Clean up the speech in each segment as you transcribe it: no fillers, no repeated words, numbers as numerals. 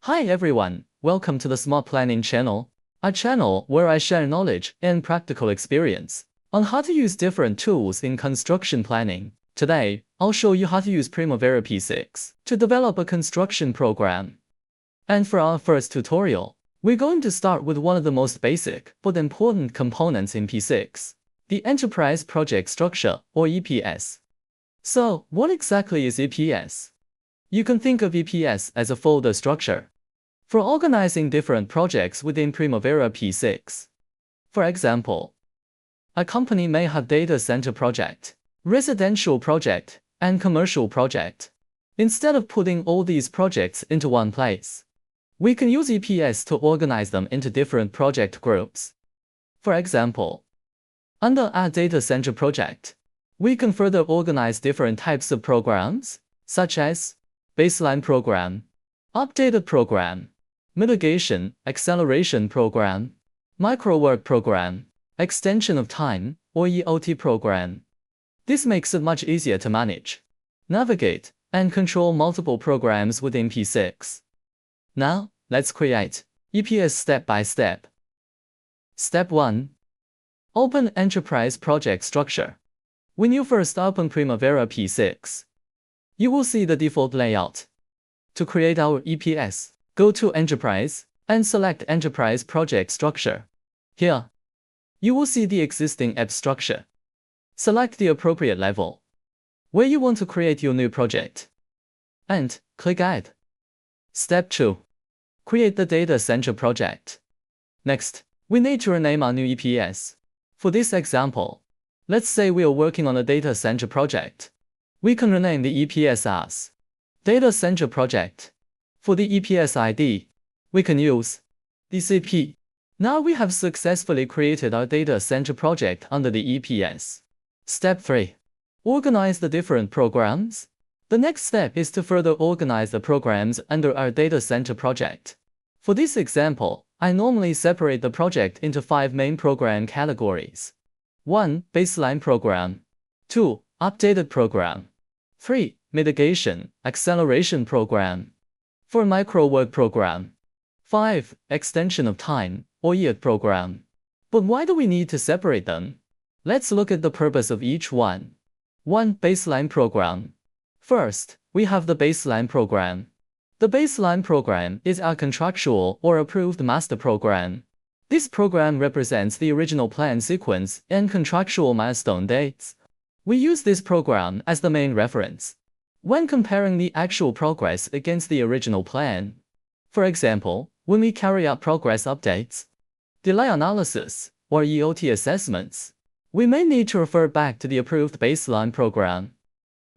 Hi everyone, welcome to the Smart Planning channel, a channel where I share knowledge and practical experience on how to use different tools in construction planning. Today, I'll show you how to use Primavera P6 to develop a construction program. And for our first tutorial, we're going to start with one of the most basic but important components in P6, the Enterprise Project Structure or EPS. So, what exactly is EPS? You can think of EPS as a folder structure for organizing different projects within Primavera P6. For example, a company may have data center project, residential project, and commercial project. Instead of putting all these projects into one place, we can use EPS to organize them into different project groups. For example, under our data center project, we can further organize different types of programs, such as baseline program, updated program, mitigation, acceleration program, micro work program, extension of time, or EOT program. This makes it much easier to manage, navigate, and control multiple programs within P6. Now, let's create EPS step by step. Step 1. Open Enterprise Project Structure. When you first open Primavera P6, you will see the default layout. To create our EPS, go to Enterprise and select Enterprise Project Structure. Here, you will see the existing app structure. Select the appropriate level where you want to create your new project and click Add. Step 2. Create the data center project. Next, we need to rename our new EPS. For this example, let's say we are working on a data center project. We can rename the EPS as Data Center Project. For the EPS ID, we can use DCP. Now we have successfully created our data center project under the EPS. Step 3. Organize the different programs. The next step is to further organize the programs under our data center project. For this example, I normally separate the project into 5 main program categories. 1. Baseline program. 2. Updated program. 3. Mitigation, acceleration program. 4. Micro work program. 5. Extension of time, or EOT program. But why do we need to separate them? Let's look at the purpose of each one. 1. Baseline program. First, we have the baseline program. The baseline program is our contractual or approved master program. This program represents the original plan sequence and contractual milestone dates. We use this program as the main reference when comparing the actual progress against the original plan. For example, when we carry out progress updates, delay analysis, or EOT assessments, we may need to refer back to the approved baseline program.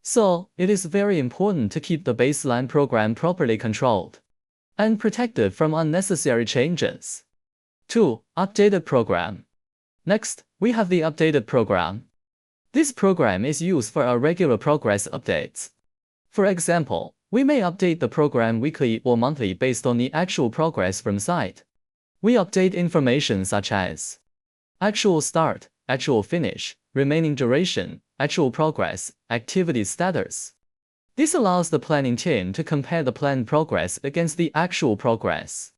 So, it is very important to keep the baseline program properly controlled and protected from unnecessary changes. 2. Updated program. Next, we have the updated program. This program is used for our regular progress updates. For example, we may update the program weekly or monthly based on the actual progress from site. We update information such as actual start, actual finish, remaining duration, actual progress, activity status. This allows the planning team to compare the planned progress against the actual progress.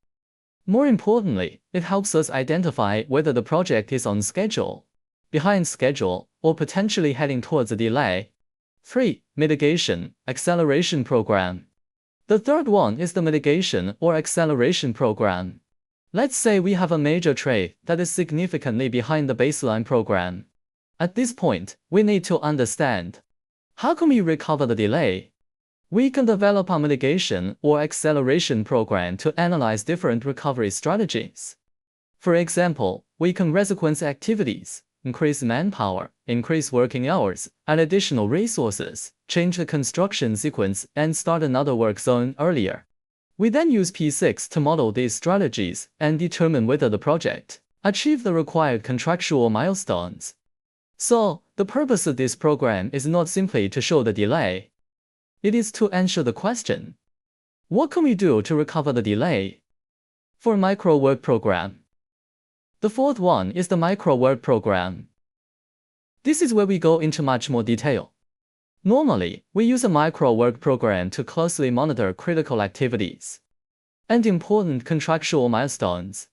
More importantly, it helps us identify whether the project is on schedule, behind schedule, or potentially heading towards a delay. 3. Mitigation, acceleration program. The third one is the mitigation or acceleration program. Let's say we have a major trait that is significantly behind the baseline program. At this point, we need to understand, how can we recover the delay? We can develop a mitigation or acceleration program to analyze different recovery strategies. For example, we can resequence activities, increase manpower, increase working hours, add additional resources, change the construction sequence, and start another work zone earlier. We then use P6 to model these strategies and determine whether the project achieves the required contractual milestones. So, the purpose of this program is not simply to show the delay. It is to answer the question, what can we do to recover the delay? For micro work program. The fourth one is the micro work program. This is where we go into much more detail. Normally, we use a micro work program to closely monitor critical activities. and important contractual milestones.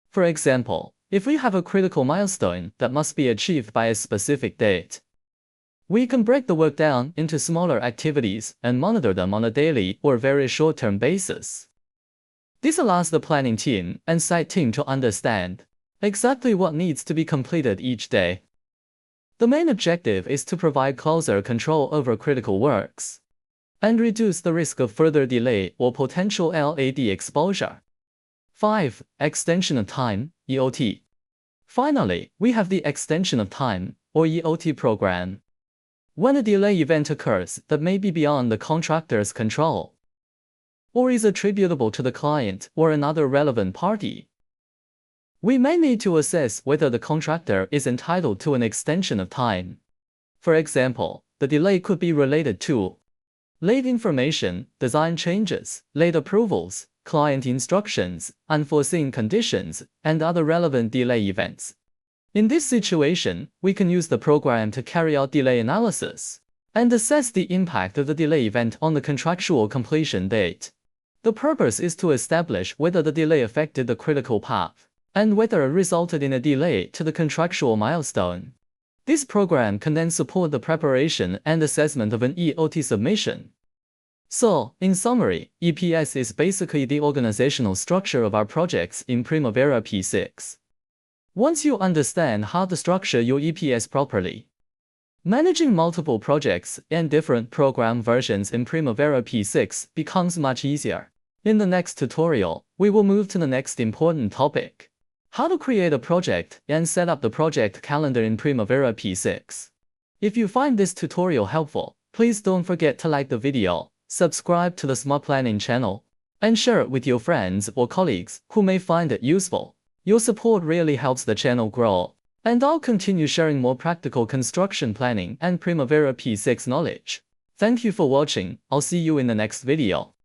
For example, if we have a critical milestone that must be achieved by a specific date, we can break the work down into smaller activities and monitor them on a daily or very short-term basis. This allows the planning team and site team to understand exactly what needs to be completed each day. The main objective is to provide closer control over critical works and reduce the risk of further delay or potential LAD exposure. 5. Extension of time, EOT. Finally, we have the extension of time, or EOT program. When a delay event occurs that may be beyond the contractor's control, or is attributable to the client or another relevant party, we may need to assess whether the contractor is entitled to an extension of time. For example, the delay could be related to late information, design changes, late approvals, client instructions, unforeseen conditions, and other relevant delay events. In this situation, we can use the program to carry out delay analysis and assess the impact of the delay event on the contractual completion date. The purpose is to establish whether the delay affected the critical path and whether it resulted in a delay to the contractual milestone. This program can then support the preparation and assessment of an EOT submission. So, in summary, EPS is basically the organizational structure of our projects in Primavera P6. Once you understand how to structure your EPS properly, managing multiple projects and different program versions in Primavera P6 becomes much easier. In the next tutorial, we will move to the next important topic: how to create a project and set up the project calendar in Primavera P6. If you find this tutorial helpful, please don't forget to like the video, subscribe to the Smart Planning channel, and share it with your friends or colleagues who may find it useful. Your support really helps the channel grow, and I'll continue sharing more practical construction planning and Primavera P6 knowledge. Thank you for watching. I'll see you in the next video.